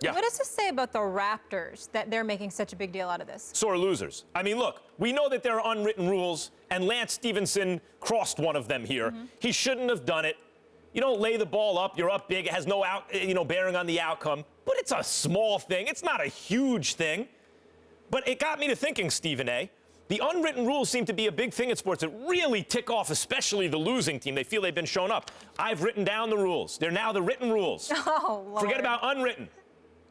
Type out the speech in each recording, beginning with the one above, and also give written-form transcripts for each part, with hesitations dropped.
Yeah. What does this say about the Raptors that they're making such a big deal out of this? Sore losers. I mean, look, we know that there are unwritten rules, and Lance Stephenson crossed one of them here. He shouldn't have done it. You don't lay the ball up. You're up big. It has no bearing on the outcome. But it's a small thing. It's not a huge thing. But it got me to thinking, Stephen A. The unwritten rules seem to be a big thing in sports that really tick off, especially the losing team. They feel they've been shown up. I've written down the rules. They're now the written rules. Oh, Lord. Forget about unwritten.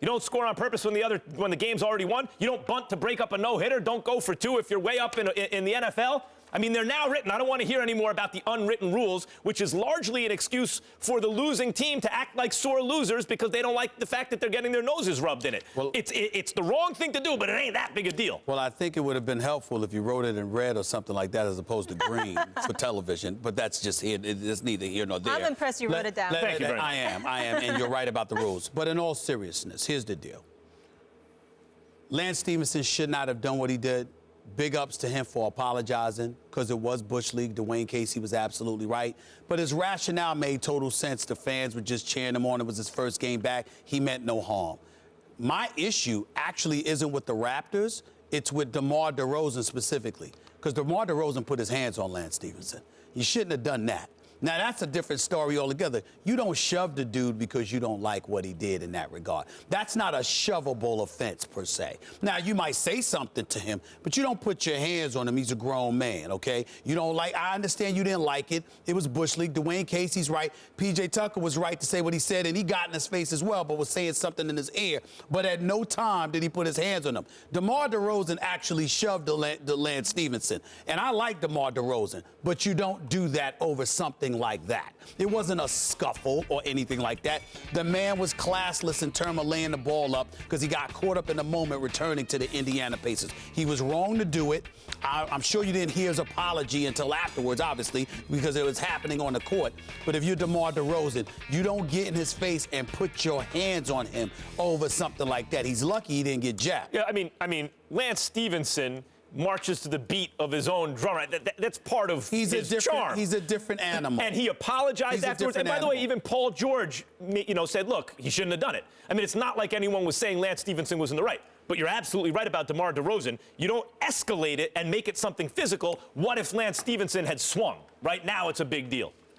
You don't score on purpose when the game's already won. You don't bunt to break up a no-hitter. Don't go for two if you're way up in the NFL. I mean, they're now written. I don't want to hear any more about the unwritten rules, which is largely an excuse for the losing team to act like sore losers because they don't like the fact that they're getting their noses rubbed in it. Well, it's the wrong thing to do, but it ain't that big a deal. Well, I think it would have been helpful if you wrote it in red or something like that as opposed to green for television, but that's just here. It's neither here nor there. I'm impressed you wrote it down. Thank you very much. I am, and you're right about the rules. But in all seriousness, here's the deal. Lance Stephenson should not have done what he did. Big ups to him for apologizing because it was Bush League. Dwayne Casey was absolutely right. But his rationale made total sense. The fans were just cheering him on. It was his first game back. He meant no harm. My issue actually isn't with the Raptors. It's with DeMar DeRozan specifically because DeMar DeRozan put his hands on Lance Stephenson. You shouldn't have done that. Now, that's a different story altogether. You don't shove the dude because you don't like what he did in that regard. That's not a shovable offense, per se. Now, you might say something to him, but you don't put your hands on him. He's a grown man, okay? You don't like, I understand you didn't like it. It was Bush League. Dwayne Casey's right. P.J. Tucker was right to say what he said, and he got in his face as well, but was saying something in his ear. But at no time did he put his hands on him. DeMar DeRozan actually shoved the Lance Stephenson. And I like DeMar DeRozan, but you don't do that over something like that. It wasn't a scuffle or anything like that. The man was classless in terms of laying the ball up because he got caught up in the moment returning to the Indiana Pacers. He was wrong to do it. I'm sure you didn't hear his apology until afterwards, obviously, because it was happening on the court. But if you're DeMar DeRozan, you don't get in his face and put your hands on him over something like that. He's lucky he didn't get jabbed. Yeah, I mean, Lance Stephenson marches to the beat of his own drum. That's part of his charm. He's a different animal. And he apologized afterwards. And by the way, even Paul George, said, look, he shouldn't have done it. I mean, it's not like anyone was saying Lance Stephenson was in the right. But you're absolutely right about DeMar DeRozan. You don't escalate it and make it something physical. What if Lance Stephenson had swung? Right now, it's a big deal.